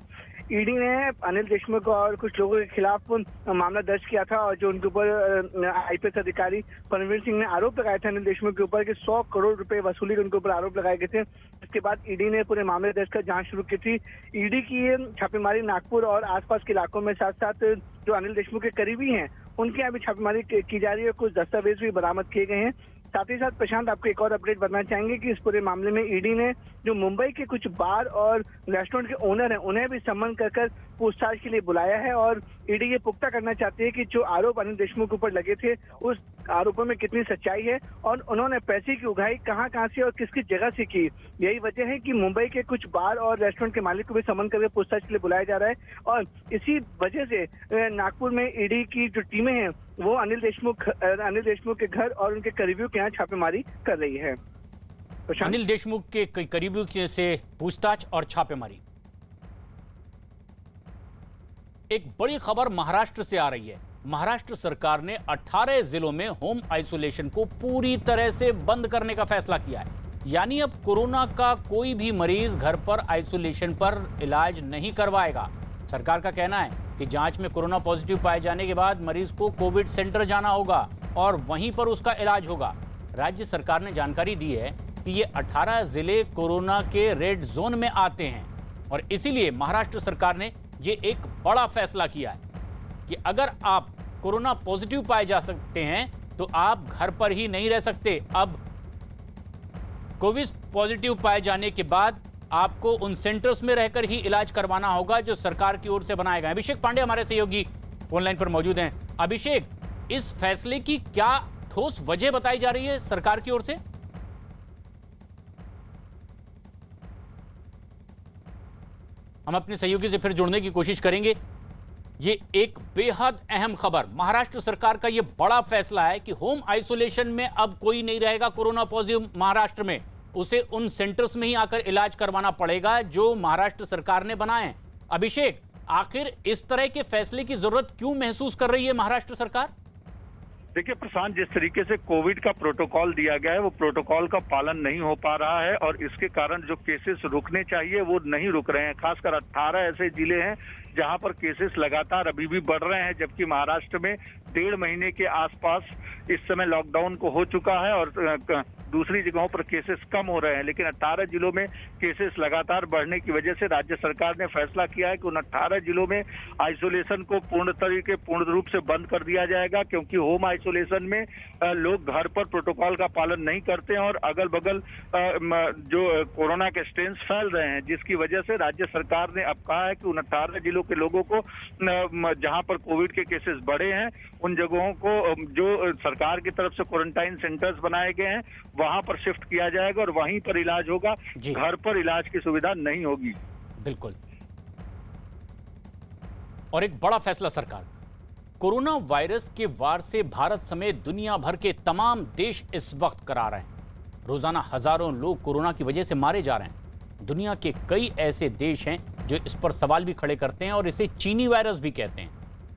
ईडी ने अनिल देशमुख और कुछ लोगों के खिलाफ मामला दर्ज किया था और जो उनके ऊपर आईपीएस अधिकारी परमवीर सिंह ने आरोप लगाया था अनिल देशमुख के ऊपर कि 100 करोड़ रुपए वसूली के उनके ऊपर आरोप लगाए गए थे। इसके बाद ईडी ने पूरे मामले दर्ज कर जांच शुरू की थी। ईडी की छापेमारी नागपुर और आसपास के इलाकों में, साथ साथ जो अनिल देशमुख के करीबी हैं उनके यहाँ भी छापेमारी की जा रही है। कुछ दस्तावेज भी बरामद किए गए हैं। साथ ही साथ प्रशांत, आपको एक और अपडेट बताना चाहेंगे कि इस पूरे मामले में ईडी ने जो मुंबई के कुछ बार और रेस्टोरेंट के ओनर हैं उन्हें भी सम्मन कर पूछताछ के लिए बुलाया है और ईडी ये पुख्ता करना चाहती है कि जो आरोप अनिल देशमुख के ऊपर लगे थे उस आरोपों में कितनी सच्चाई है और उन्होंने पैसे की उगाही कहां से और किस जगह से की। यही वजह है कि मुंबई के कुछ बार और रेस्टोरेंट के मालिक को भी सम्मन करके पूछताछ के लिए बुलाया जा रहा है और इसी वजह से नागपुर में ईडी की जो टीमें हैं वो अनिल देशमुख के घर और उनके करीबियों के यहाँ छापेमारी कर रही है। अनिल देशमुख के करीबियों से पूछताछ और छापेमारी। एक बड़ी खबर महाराष्ट्र से आ रही है। महाराष्ट्र सरकार ने 18 जिलों में होम आइसोलेशन को पूरी तरह से बंद करने का फैसला किया है। यानी अब कोरोना का कोई भी मरीज घर पर आइसोलेशन पर इलाज नहीं करवाएगा। सरकार का कहना है कि जांच में कोरोना पॉजिटिव पाए जाने के बाद मरीज को कोविड सेंटर जाना होगा और वहीं पर उसका इलाज होगा। राज्य सरकार ने जानकारी दी है कि ये 18 जिले कोरोना के रेड जोन में आते हैं और इसीलिए महाराष्ट्र सरकार ने ये एक बड़ा फैसला किया है कि अगर आप कोरोना पॉजिटिव पाए जा सकते हैं तो आप घर पर ही नहीं रह सकते। अब कोविड पॉजिटिव पाए जाने के बाद आपको उन सेंटर्स में रहकर ही इलाज करवाना होगा जो सरकार की ओर से बनाए गए। अभिषेक पांडे हमारे सहयोगी फोन लाइन पर मौजूद हैं। अभिषेक, इस फैसले की क्या ठोस वजह बताई जा रही है सरकार की ओर से? हम अपने सहयोगी से फिर जुड़ने की कोशिश करेंगे। ये एक बेहद अहम खबर, महाराष्ट्र सरकार का ये बड़ा फैसला है कि होम आइसोलेशन में अब कोई नहीं रहेगा कोरोना पॉजिटिव महाराष्ट्र में, उसे उन सेंटर्स में ही आकर इलाज करवाना पड़ेगा जो महाराष्ट्र सरकार ने बनाए हैं। अभिषेक, आखिर इस तरह के फैसले की जरूरत क्यों महसूस कर रही है महाराष्ट्र सरकार? देखिए प्रशांत, जिस तरीके से कोविड का प्रोटोकॉल दिया गया है वो प्रोटोकॉल का पालन नहीं हो पा रहा है और इसके कारण जो केसेस रुकने चाहिए वो नहीं रुक रहे हैं। खासकर 18 ऐसे जिले हैं जहां पर केसेस लगातार अभी भी बढ़ रहे हैं, जबकि महाराष्ट्र में 1.5 महीने के आसपास इस समय लॉकडाउन को हो चुका है और दूसरी जगहों पर केसेस कम हो रहे हैं। लेकिन 18 जिलों में केसेस लगातार बढ़ने की वजह से राज्य सरकार ने फैसला किया है कि उन 18 जिलों में आइसोलेशन को पूर्ण रूप से बंद कर दिया जाएगा, क्योंकि होम आइसोलेशन में लोग घर पर प्रोटोकॉल का पालन नहीं करते हैं और अगल बगल जो कोरोना के स्ट्रेन्स फैल रहे हैं, जिसकी वजह से राज्य सरकार ने अब कहा है कि उन 18 जिलों के लोगों को जहां पर कोविड के केसेस बढ़े हैं उन जगहों को जो सरकार की तरफ से क्वारंटाइन सेंटर्स बनाए गए हैं वहां पर शिफ्ट किया जाएगा और वहीं पर इलाज होगा, घर पर इलाज की सुविधा नहीं होगी। बिल्कुल। और एक बड़ा फैसला सरकार, कोरोना वायरस के वार से भारत समेत दुनिया भर के तमाम देश इस वक्त करा रहे हैं। रोजाना हजारों लोग कोरोना की वजह से मारे जा रहे हैं। दुनिया के कई ऐसे देश हैं जो इस पर सवाल भी खड़े करते हैं और इसे चीनी वायरस भी कहते हैं।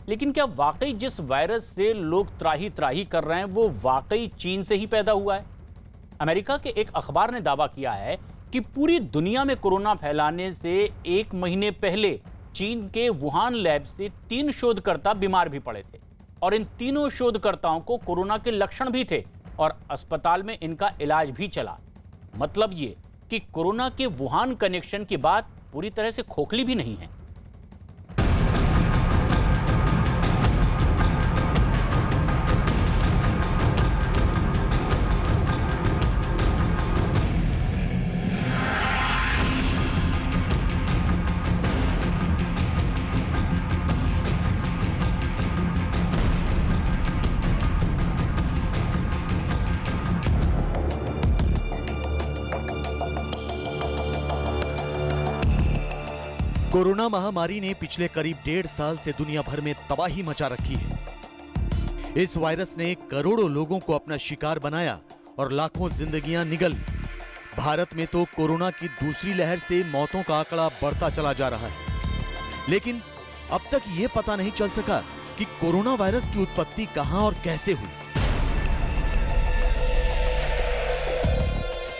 लेकिन क्या वाकई जिस वायरस से लोग त्राही त्राही कर रहे हैं वो वाकई चीन से ही पैदा हुआ है? अमेरिका के एक अखबार ने दावा किया है कि पूरी दुनिया में कोरोना फैलाने से 1 महीने पहले चीन के वुहान लैब से 3 शोधकर्ता बीमार भी पड़े थे और इन तीनों शोधकर्ताओं को कोरोना के लक्षण भी थे और अस्पताल में इनका इलाज भी चला। मतलब ये कि कोरोना के वुहान कनेक्शन की बात पूरी तरह से खोखली भी नहीं है। कोरोना महामारी ने पिछले करीब 1.5 साल से दुनिया भर में तबाही मचा रखी है। इस वायरस ने करोड़ों लोगों को अपना शिकार बनाया और लाखों जिंदगियां निगल ली। भारत में तो कोरोना की दूसरी लहर से मौतों का आंकड़ा बढ़ता चला जा रहा है, लेकिन अब तक ये पता नहीं चल सका कि कोरोना वायरस की उत्पत्ति कहां और कैसे हुई।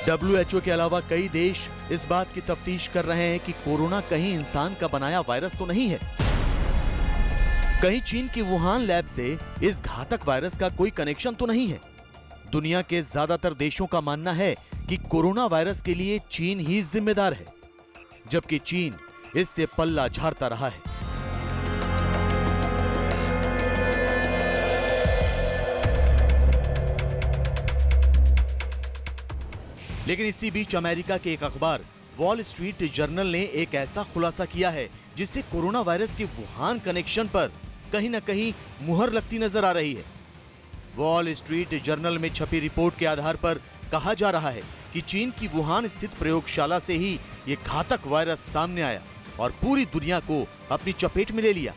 WHO के अलावा कई देश इस बात की तफ्तीश कर रहे हैं कि कोरोना कहीं इंसान का बनाया वायरस तो नहीं है। कहीं चीन की वुहान लैब से इस घातक वायरस का कोई कनेक्शन तो नहीं है। दुनिया के ज्यादातर देशों का मानना है कि कोरोना वायरस के लिए चीन ही जिम्मेदार है, जबकि चीन इससे पल्ला झाड़ता रहा है। लेकिन इसी बीच अमेरिका के एक अखबार वॉल स्ट्रीट जर्नल ने एक ऐसा खुलासा किया है जिससे कोरोना वायरस के वुहान कनेक्शन पर कहीं न कहीं मुहर लगती नजर आ रही है। वॉल स्ट्रीट जर्नल में छपी रिपोर्ट के आधार पर कहा जा रहा है कि चीन की वुहान स्थित प्रयोगशाला से ही ये घातक वायरस सामने आया और पूरी दुनिया को अपनी चपेट में ले लिया।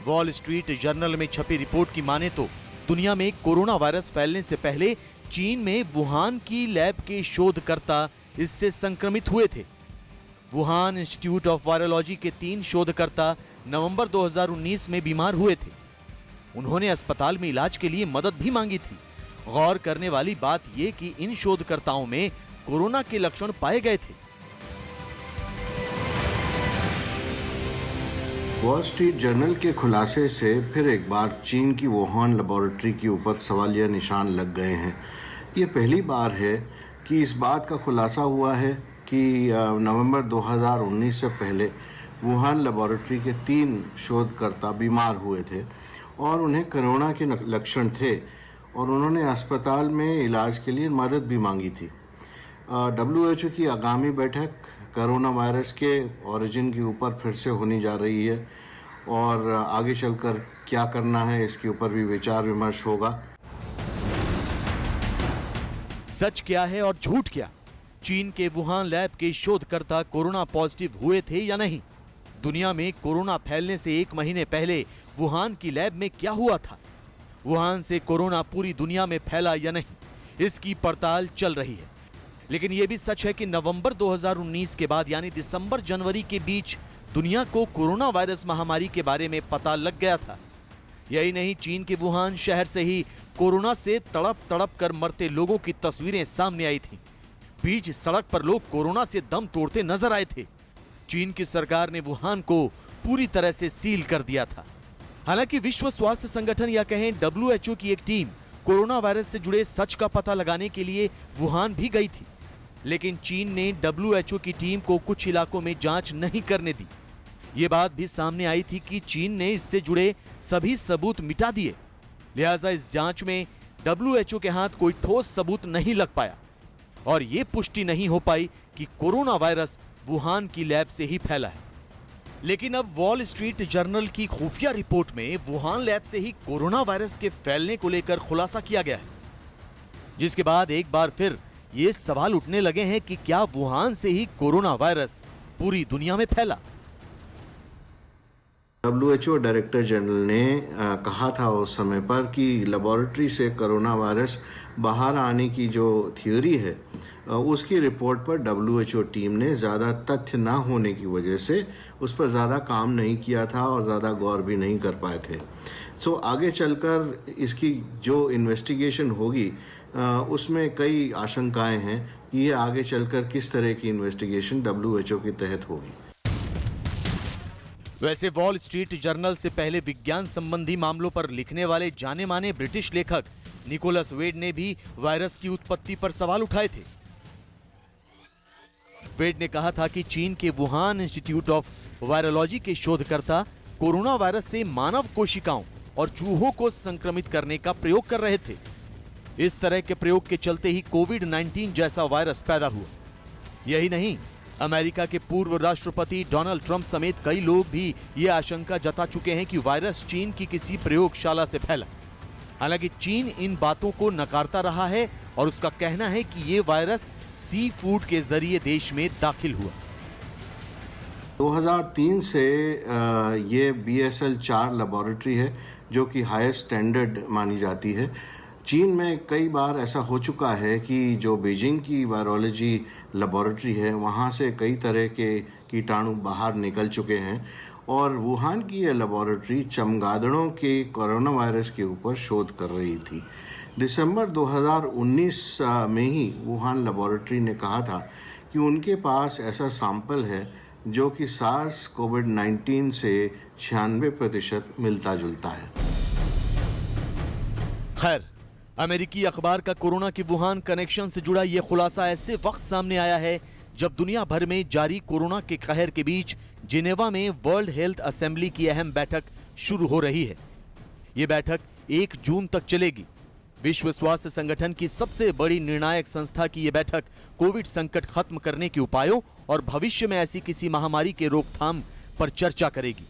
वॉल स्ट्रीट जर्नल में छपी रिपोर्ट की माने तो दुनिया में कोरोना वायरस फैलने से पहले चीन में वुहान की लैब के शोधकर्ता इससे संक्रमित हुए थे। वुहान इंस्टीट्यूट ऑफ वायरोलॉजी के 3 शोधकर्ता नवंबर 2019 में बीमार हुए थे। उन्होंने अस्पताल में इलाज के लिए मदद भी मांगी थी। गौर करने वाली बात यह कि इन शोधकर्ताओं में कोरोना के लक्षण पाए गए थे। वॉल स्ट्रीट जर्नल के खुलासे से फिर एक बार चीन की वुहान लेबोरेटरी के ऊपर सवालिया निशान लग गए हैं। ये पहली बार है कि इस बात का खुलासा हुआ है कि नवंबर 2019 से पहले वुहान लेबोरेटरी के 3 शोधकर्ता बीमार हुए थे और उन्हें कोरोना के लक्षण थे और उन्होंने अस्पताल में इलाज के लिए मदद भी मांगी थी। WHO की आगामी बैठक कोरोना वायरस के ओरिजिन के ऊपर फिर से होने जा रही है और आगे चलकर क्या करना है इसके ऊपर भी विचार विमर्श होगा। सच क्या है और झूठ क्या? चीन के वुहान लैब के शोधकर्ता कोरोना पॉजिटिव हुए थे या नहीं? दुनिया में कोरोना फैलने से 1 महीने पहले वुहान की लैब में क्या हुआ था? वुहान से कोरोना पूरी दुनिया में फैला या नहीं, इसकी पड़ताल चल रही है। लेकिन यह भी सच है कि नवंबर 2019 के बाद यानी दिसंबर जनवरी के बीच दुनिया को कोरोना वायरस महामारी के बारे में पता लग गया था। यही नहीं, चीन के वुहान शहर से ही कोरोना से तड़प तड़प कर मरते लोगों की तस्वीरें सामने आई थीं। बीच सड़क पर लोग कोरोना से दम तोड़ते नजर आए थे। चीन की सरकार ने वुहान को पूरी तरह से सील कर दिया था। हालांकि विश्व स्वास्थ्य संगठन या कहें WHO की एक टीम कोरोना वायरस से जुड़े सच का पता लगाने के लिए वुहान भी गई थी, लेकिन चीन ने WHO की टीम को कुछ इलाकों में जांच नहीं करने दी। ये बात भी सामने आई थी कि चीन ने इससे जुड़े सभी सबूत मिटा दिए, लिहाजा इस जांच में WHO के हाथ कोई ठोस सबूत नहीं लग पाया और ये पुष्टि नहीं हो पाई कि कोरोना वायरस वुहान की लैब से ही फैला है। लेकिन अब वॉल स्ट्रीट जर्नल की खुफिया रिपोर्ट में वुहान लैब से ही कोरोना वायरस के फैलने को लेकर खुलासा किया गया है, जिसके बाद एक बार फिर ये सवाल उठने लगे हैं कि क्या वुहान से ही कोरोना वायरस पूरी दुनिया में फैला। WHO डायरेक्टर जनरल ने कहा था उस समय पर कि लेबोरेटरी से कोरोना वायरस बाहर आने की जो थ्योरी है उसकी रिपोर्ट पर WHO टीम ने ज़्यादा तथ्य ना होने की वजह से उस पर ज़्यादा काम नहीं किया था और ज़्यादा गौर भी नहीं कर पाए थे। सो आगे चलकर इसकी जो इन्वेस्टिगेशन होगी उसमें कई आशंकाएं हैं कि ये आगे चलकर किस तरह की इन्वेस्टिगेशन WHO के तहत होगी। वैसे वॉल स्ट्रीट जर्नल से पहले विज्ञान संबंधी मामलों पर लिखने वाले जाने माने ब्रिटिश लेखक निकोलस वेड ने भी वायरस की उत्पत्ति पर सवाल उठाए थे। वेड ने कहा था कि चीन के वुहान इंस्टीट्यूट ऑफ वायरोलॉजी के शोधकर्ता कोरोना वायरस से मानव कोशिकाओं और चूहों को संक्रमित करने का प्रयोग कर रहे थे। इस तरह के प्रयोग के चलते ही कोविड-19 जैसा वायरस पैदा हुआ। यही नहीं, अमेरिका के पूर्व राष्ट्रपति डोनाल्ड ट्रंप समेत कई लोग भी ये आशंका जता चुके हैं कि वायरस चीन की किसी प्रयोगशाला से फैला। हालांकि चीन इन बातों को नकारता रहा है और उसका कहना है कि ये वायरस सी फूड के जरिए देश में दाखिल हुआ। 2003 से ये BSL-4 लेबोरेटरी है जो कि हायर स्टैंडर्ड मानी जाती है। चीन में कई बार ऐसा हो चुका है कि जो बीजिंग की वायरोलॉजी लेबोरेटरी है वहाँ से कई तरह के कीटाणु बाहर निकल चुके हैं और वुहान की यह लेबोरेटरी चमगादड़ों के कोरोना वायरस के ऊपर शोध कर रही थी। दिसंबर 2019 में ही वुहान लेबोरेटरी ने कहा था कि उनके पास ऐसा सैंपल है जो कि सार्स कोविड-19 से 96% मिलता जुलता है। खैर, अमेरिकी अखबार का कोरोना के वुहान कनेक्शन से जुड़ा यह खुलासा ऐसे वक्त सामने आया है जब दुनिया भर में जारी कोरोना के कहर के बीच जिनेवा में वर्ल्ड हेल्थ असेंबली की अहम बैठक शुरू हो रही है। यह बैठक 1 जून तक चलेगी। विश्व स्वास्थ्य संगठन की सबसे बड़ी निर्णायक संस्था की यह बैठक कोविड संकट खत्म करने के उपायों और भविष्य में ऐसी किसी महामारी के रोकथाम पर चर्चा करेगी।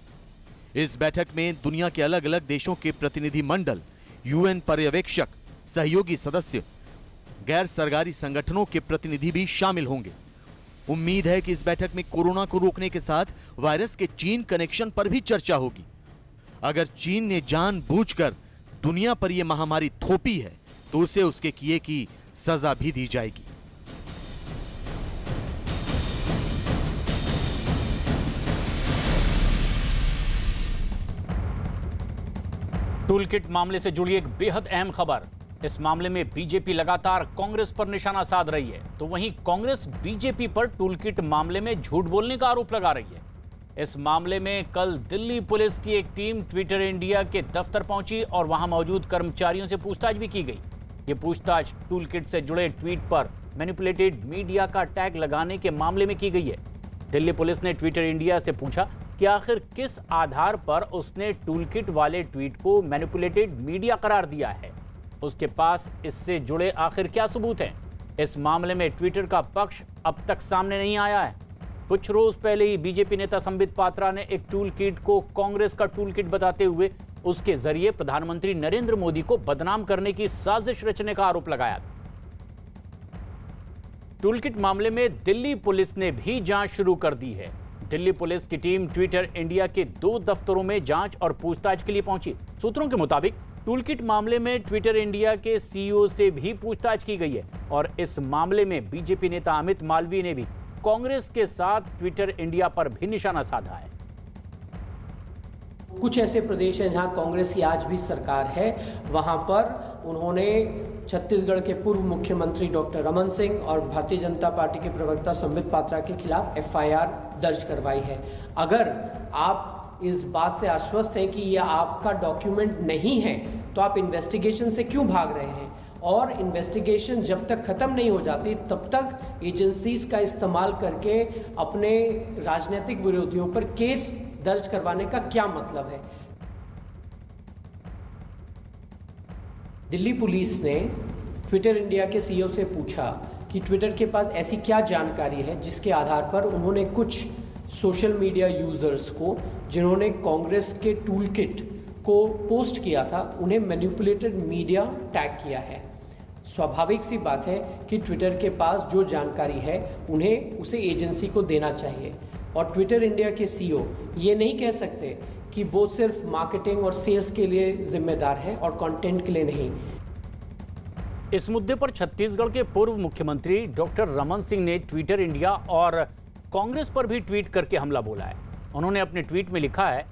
इस बैठक में दुनिया के अलग अलग देशों के प्रतिनिधि मंडल, UN पर्यवेक्षक, सहयोगी सदस्य, गैर सरकारी संगठनों के प्रतिनिधि भी शामिल होंगे। उम्मीद है कि इस बैठक में कोरोना को रोकने के साथ वायरस के चीन कनेक्शन पर भी चर्चा होगी। अगर चीन ने जानबूझकर दुनिया पर यह महामारी थोपी है तो उसे उसके किए की सजा भी दी जाएगी। टूलकिट मामले से जुड़ी एक बेहद अहम खबर। इस मामले में बीजेपी लगातार कांग्रेस पर निशाना साध रही है, तो वहीं कांग्रेस बीजेपी पर टूलकिट मामले में झूठ बोलने का आरोप लगा रही है। इस मामले में कल दिल्ली पुलिस की एक टीम ट्विटर इंडिया के दफ्तर पहुंची और वहां मौजूद कर्मचारियों से पूछताछ भी की गई। ये पूछताछ टूलकिट से जुड़े ट्वीट पर मैनिपुलेटेड मीडिया का टैग लगाने के मामले में की गई है। दिल्ली पुलिस ने ट्विटर इंडिया से पूछा कि आखिर किस आधार पर उसने टूलकिट वाले ट्वीट को मैनिपुलेटेड मीडिया करार दिया है, उसके पास इससे जुड़े आखिर क्या सबूत हैं। इस मामले में ट्विटर का पक्ष अब तक सामने नहीं आया है। कुछ रोज पहले ही बीजेपी नेता संबित पात्रा ने एक टूलकिट को कांग्रेस का टूलकिट बताते हुए उसके जरिए प्रधानमंत्री नरेंद्र मोदी को बदनाम करने की साजिश रचने का आरोप लगाया। टूलकिट मामले में दिल्ली पुलिस ने भी जांच शुरू कर दी है। दिल्ली पुलिस की टीम ट्विटर इंडिया के 2 दफ्तरों में जांच और पूछताछ के लिए पहुंची। सूत्रों के मुताबिक टूलकिट मामले में ट्विटर इंडिया के CEO से भी पूछताछ की गई है और इस मामले में बीजेपी नेता अमित मालवीय ने भी कांग्रेस के साथ ट्विटर इंडिया पर भी निशाना साधा है। कुछ ऐसे प्रदेश हैं जहां कांग्रेस की आज भी सरकार है, वहां पर उन्होंने छत्तीसगढ़ के पूर्व मुख्यमंत्री डॉक्टर रमन सिंह और भारतीय जनता पार्टी के प्रवक्ता संबित पात्रा के खिलाफ FIR दर्ज करवाई है। अगर आप इस बात से आश्वस्त हैं कि ये आपका डॉक्यूमेंट नहीं है, तो आप इन्वेस्टिगेशन से क्यों भाग रहे हैं? और इन्वेस्टिगेशन जब तक ख़त्म नहीं हो जाती तब तक एजेंसीज का इस्तेमाल करके अपने राजनीतिक विरोधियों पर केस दर्ज करवाने का क्या मतलब है? दिल्ली पुलिस ने ट्विटर इंडिया के सीईओ से पूछा कि ट्विटर के पास ऐसी क्या जानकारी है जिसके आधार पर उन्होंने कुछ सोशल मीडिया यूज़र्स को, जिन्होंने कांग्रेस के टूल किट को पोस्ट किया था, उन्हें मैनिपुलेटेड मीडिया टैग किया है। स्वाभाविक सी बात है कि ट्विटर के पास जो जानकारी है उन्हें उसे एजेंसी को देना चाहिए, और ट्विटर इंडिया के सीईओ ये नहीं कह सकते कि वो सिर्फ मार्केटिंग और सेल्स के लिए जिम्मेदार हैं और कंटेंट के लिए नहीं। इस मुद्दे पर छत्तीसगढ़ के पूर्व मुख्यमंत्री डॉक्टर रमन सिंह ने ट्विटर इंडिया और कांग्रेस पर भी ट्वीट करके हमला बोला है। उन्होंने अपने ट्वीट में लिखा है,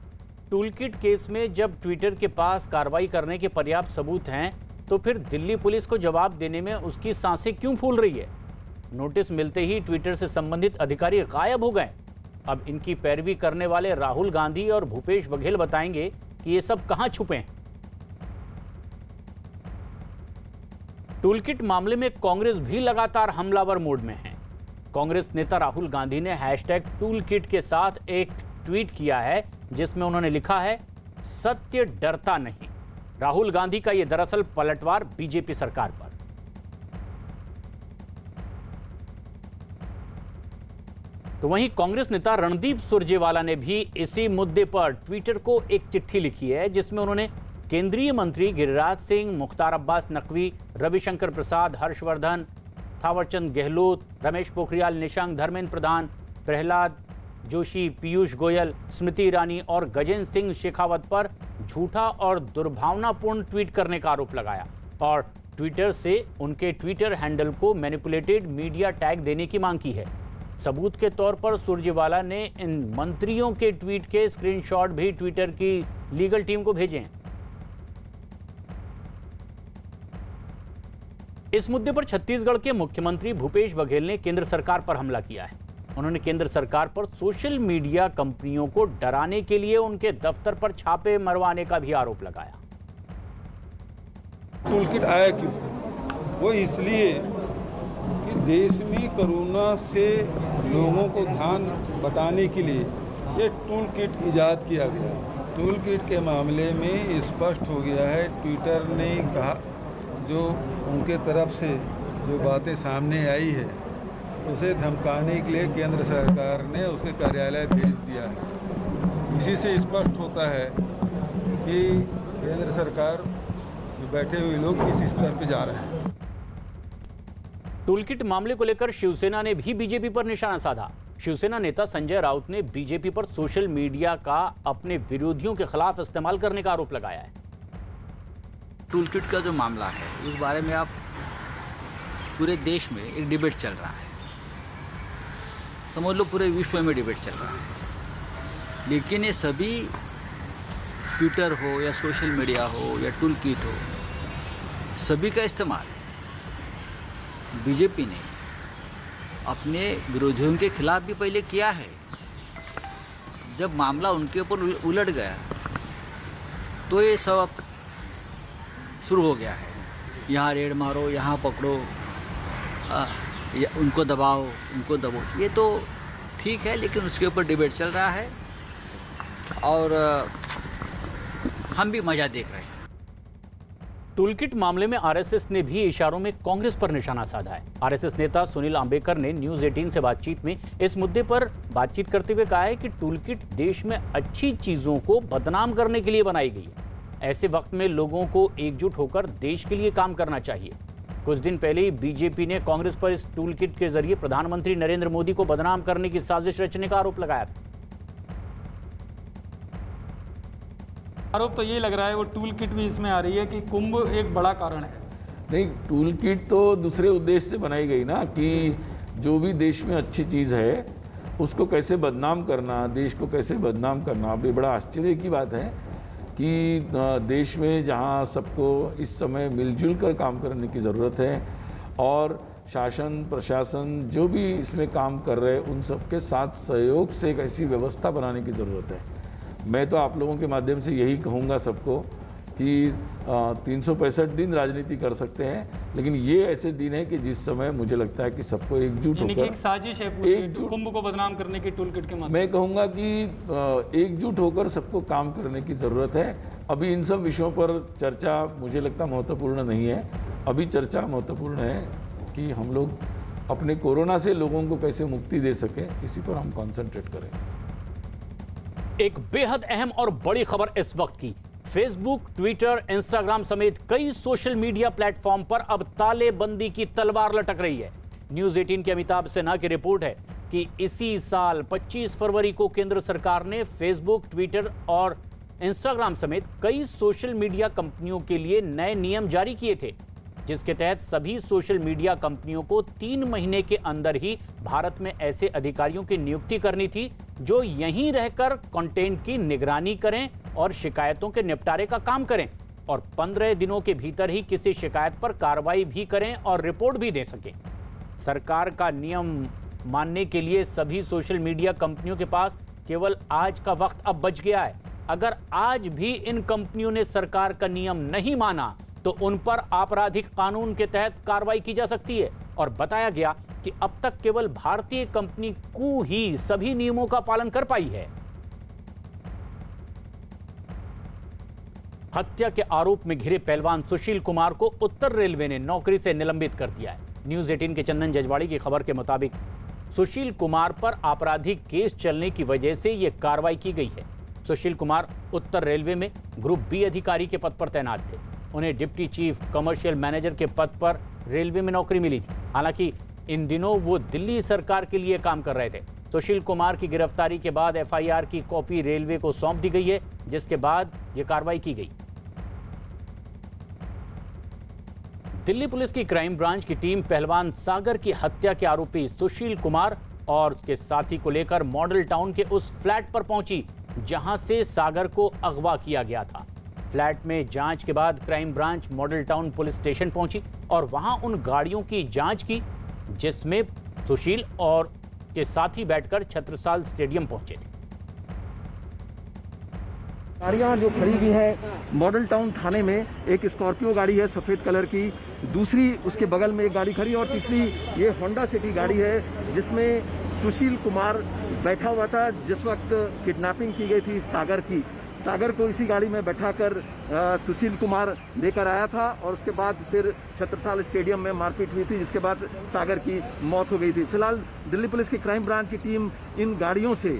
टूलकिट केस में जब ट्विटर के पास कार्रवाई करने के पर्याप्त सबूत हैं तो फिर दिल्ली पुलिस को जवाब देने में उसकी सांसें क्यों फूल रही है? नोटिस मिलते ही ट्विटर से संबंधित अधिकारी गायब हो गए। अब इनकी पैरवी करने वाले राहुल गांधी और भूपेश बघेल बताएंगे कि ये सब कहां छुपे हैं। टूलकिट मामले में कांग्रेस भी लगातार हमलावर मोड में है। कांग्रेस नेता राहुल गांधी ने #टूलकिट के साथ एक ट्वीट किया है जिसमें उन्होंने लिखा है, सत्य डरता नहीं। राहुल गांधी का यह दरअसल पलटवार बीजेपी सरकार पर। तो वहीं कांग्रेस नेता रणदीप सुरजेवाला ने भी इसी मुद्दे पर ट्विटर को एक चिट्ठी लिखी है जिसमें उन्होंने केंद्रीय मंत्री गिरिराज सिंह, मुख्तार अब्बास नकवी, रविशंकर प्रसाद, हर्षवर्धन, थावरचंद गहलोत, रमेश पोखरियाल निशंक, धर्मेंद्र प्रधान, प्रहलाद जोशी, पीयूष गोयल, स्मृति ईरानी और गजेंद्र सिंह शेखावत पर झूठा और दुर्भावनापूर्ण ट्वीट करने का आरोप लगाया और ट्विटर से उनके ट्विटर हैंडल को मैनिपुलेटेड मीडिया टैग देने की मांग की है। सबूत के तौर पर सुरजेवाला ने इन मंत्रियों के ट्वीट के स्क्रीनशॉट भी ट्विटर की लीगल टीम को भेजे हैं। इस मुद्दे पर छत्तीसगढ़ के मुख्यमंत्री भूपेश बघेल ने केंद्र सरकार पर हमला किया है। उन्होंने केंद्र सरकार पर सोशल मीडिया कंपनियों को डराने के लिए उनके दफ्तर पर छापे मरवाने का भी आरोप लगाया। टूलकिट आया क्यों? वो इसलिए कि देश में कोरोना से लोगों को ध्यान बताने के लिए ये टूलकिट इजाद किया गया। टूलकिट के मामले में स्पष्ट हो गया है, ट्विटर ने कहा, जो उनके तरफ से जो बातें सामने आई है उसे धमकाने के लिए केंद्र सरकार ने उसके कार्यालय भेज दिया है। इसी से स्पष्ट होता है कि केंद्र सरकार बैठे हुए लोग किस स्तर पर जा रहे हैं। टूलकिट मामले को लेकर शिवसेना ने भी बीजेपी पर निशाना साधा। शिवसेना नेता संजय राउत ने बीजेपी पर सोशल मीडिया का अपने विरोधियों के खिलाफ इस्तेमाल करने का आरोप लगाया है। टूलकिट का जो मामला है उस बारे में आप पूरे देश में एक डिबेट चल रहा है, समझ लो पूरे विश्व में डिबेट चल रहा है। लेकिन ये सभी ट्विटर हो या सोशल मीडिया हो या टूलकिट हो, सभी का इस्तेमाल बीजेपी ने अपने विरोधियों के खिलाफ भी पहले किया है। जब मामला उनके ऊपर उलट गया तो ये सब शुरू हो गया है, यहाँ रेड मारो, यहाँ पकड़ो, उनको दबाओ, उनको दबो। ये तो ठीक है, लेकिन उसके ऊपर डिबेट चल रहा है और हम भी मजा देख रहे हैं। टूलकिट मामले में आरएसएस ने भी इशारों में कांग्रेस पर निशाना साधा है। आरएसएस नेता सुनील आंबेकर ने न्यूज 18 से बातचीत में इस मुद्दे पर बातचीत करते हुए कहा है कि टूलकिट देश में अच्छी चीजों को बदनाम करने के लिए बनाई गई है। ऐसे वक्त में लोगों को एकजुट होकर देश के लिए काम करना चाहिए। कुछ दिन पहले ही बीजेपी ने कांग्रेस पर इस टूलकिट के जरिए प्रधानमंत्री नरेंद्र मोदी को बदनाम करने की साजिश रचने का आरोप लगाया था। आरोप तो ये लग रहा है वो टूलकिट भी इसमें आ रही है कि कुंभ एक बड़ा कारण है। नहीं, टूलकिट तो दूसरे उद्देश्य से बनाई गई ना, कि जो भी देश में अच्छी चीज़ है उसको कैसे बदनाम करना, देश को कैसे बदनाम करना। अब ये बड़ा आश्चर्य की बात है कि देश में जहाँ सबको इस समय मिलजुल कर काम करने की ज़रूरत है और शासन प्रशासन जो भी इसमें काम कर रहे हैं उन सबके साथ सहयोग से एक ऐसी व्यवस्था बनाने की ज़रूरत है। मैं तो आप लोगों के माध्यम से यही कहूँगा सबको कि 365 दिन राजनीति कर सकते हैं, लेकिन ये ऐसे दिन है कि जिस समय मुझे लगता है कि सबको एकजुट होकर, एक साजिश है पूरी कुंभ को बदनाम करने की टूल किट के माध्यम। मैं कहूँगा कि एकजुट होकर सबको काम करने की ज़रूरत है। अभी इन सब विषयों पर चर्चा मुझे लगता महत्वपूर्ण नहीं है। अभी चर्चा महत्वपूर्ण है कि हम लोग अपने कोरोना से लोगों को कैसे मुक्ति दे सकें, इसी पर हम कॉन्सेंट्रेट करें। एक बेहद अहम और बड़ी खबर इस वक्त की। फेसबुक, ट्विटर, इंस्टाग्राम समेत कई सोशल मीडिया प्लेटफॉर्म पर अब तालेबंदी की तलवार लटक रही है। न्यूज 18 के अमिताभ सिन्हा की रिपोर्ट है कि इसी साल 25 फरवरी को केंद्र सरकार ने फेसबुक, ट्विटर और इंस्टाग्राम समेत कई सोशल मीडिया कंपनियों के लिए नए नियम जारी किए थे, जिसके तहत सभी सोशल मीडिया कंपनियों को 3 महीने के अंदर ही भारत में ऐसे अधिकारियों की नियुक्ति करनी थी जो यहीं रहकर कंटेंट की निगरानी करें और शिकायतों के निपटारे का काम करें, और 15 दिनों के भीतर ही किसी शिकायत पर कार्रवाई भी करें और रिपोर्ट भी दे सकें। सरकार का नियम मानने के लिए सभी सोशल मीडिया कंपनियों के पास केवल आज का वक्त अब बच गया है। अगर आज भी इन कंपनियों ने सरकार का नियम नहीं माना तो उन पर आपराधिक कानून के तहत कार्रवाई की जा सकती है। और बताया गया कि अब तक केवल भारतीय कंपनी कू ही सभी नियमों का पालन कर पाई है। हत्या के आरोप में घिरे पहलवान सुशील कुमार को उत्तर रेलवे ने नौकरी से निलंबित कर दिया है। न्यूज 18 के चंदन जजवाड़ी की खबर के मुताबिक सुशील कुमार पर आपराधिक केस चलने की वजह से यह कार्रवाई की गई है। सुशील कुमार उत्तर रेलवे में ग्रुप बी अधिकारी के पद पर तैनात थे। उन्हें डिप्टी चीफ कमर्शियल मैनेजर के पद पर रेलवे में नौकरी मिली थी। हालांकि इन दिनों वो दिल्ली सरकार के लिए काम कर रहे थे। सुशील कुमार की गिरफ्तारी के बाद एफआईआर की कॉपी रेलवे को सौंप दी गई है, जिसके बाद यह कार्रवाई की गई। दिल्ली पुलिस की क्राइम ब्रांच की टीम पहलवान सागर की हत्या के आरोपी सुशील कुमार और उसके साथी को लेकर मॉडल टाउन के उस फ्लैट पर पहुंची जहां से सागर को अगवा किया गया था। फ्लैट में जांच के बाद crime branch model town police station पहुंची और वहां उन गाड़ियों की जांच की जिसमें सुशील और के साथी बैठकर छत्रसाल स्टेडियम पहुंचे थे। गाड़ियाँ जो खड़ी हुई है मॉडल टाउन थाने में, एक स्कॉर्पियो गाड़ी है सफ़ेद कलर की, दूसरी उसके बगल में एक गाड़ी खड़ी और तीसरी ये होंडा सिटी गाड़ी है जिसमें सुशील कुमार बैठा हुआ था जिस वक्त किडनैपिंग की गई थी सागर की। सागर को इसी गाड़ी में बैठाकर सुशील कुमार लेकर आया था और उसके बाद फिर छत्रसाल स्टेडियम में मारपीट हुई थी, जिसके बाद सागर की मौत हो गई थी। फिलहाल दिल्ली पुलिस की क्राइम ब्रांच की टीम इन गाड़ियों से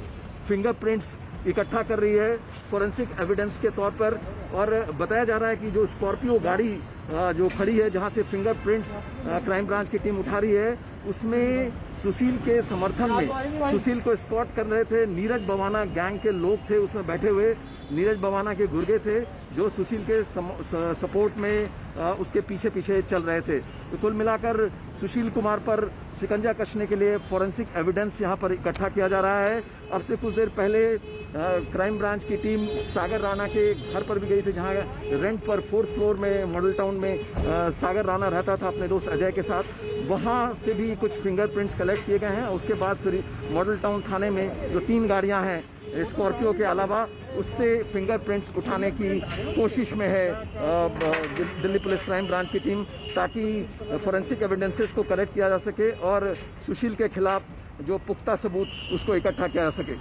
फिंगरप्रिंट्स इकट्ठा कर रही है फोरेंसिक एविडेंस के तौर पर, और बताया जा रहा है कि जो स्कॉर्पियो गाड़ी जो खड़ी है जहां से फिंगरप्रिंट्स क्राइम ब्रांच की टीम उठा रही है उसमें सुशील के समर्थन में सुशील को स्कॉट कर रहे थे नीरज बवाना गैंग के लोग थे उसमें बैठे हुए। नीरज बवाना के गुर्गे थे जो सुशील के सपोर्ट में उसके पीछे पीछे चल रहे थे। तो कुल मिलाकर सुशील कुमार पर शिकंजा कसने के लिए फोरेंसिक एविडेंस यहां पर इकट्ठा किया जा रहा है। अब से कुछ देर पहले क्राइम ब्रांच की टीम सागर राणा के घर पर भी गई थी जहां रेंट पर 4th फ्लोर में मॉडल टाउन में सागर राणा रहता था अपने दोस्त अजय के साथ। वहां से भी कुछ फिंगरप्रिंट्स कलेक्ट किए गए हैं। उसके बाद फिर मॉडल टाउन थाने में जो 3 गाड़ियां हैं स्कॉर्पियो के अलावा उससे फिंगरप्रिंट्स उठाने की कोशिश में है दिल्ली पुलिस क्राइम ब्रांच की टीम, ताकि फोरेंसिक एविडेंसेस को कलेक्ट किया जा सके और सुशील के खिलाफ जो पुख्ता सबूत उसको इकट्ठा किया जा सके।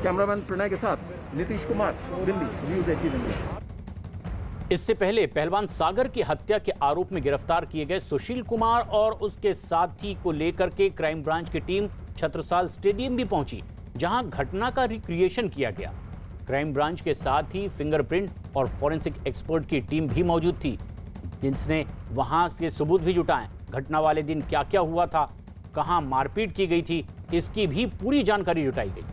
कैमरामैन प्रणय के साथ नीतीश कुमार, दिल्ली, न्यूज़ 18। इससे पहले पहलवान सागर की हत्या के आरोप में गिरफ्तार किए गए सुशील कुमार और उसके साथी को लेकर के क्राइम ब्रांच की टीम छत्रसाल स्टेडियम भी पहुंची जहां घटना का रिक्रिएशन किया गया। क्राइम ब्रांच के साथ ही फिंगरप्रिंट और फॉरेंसिक एक्सपर्ट की टीम भी मौजूद थी जिसने वहां से सबूत भी जुटाए। घटना वाले दिन क्या क्या हुआ था, कहां मारपीट की गई थी, इसकी भी पूरी जानकारी जुटाई गई।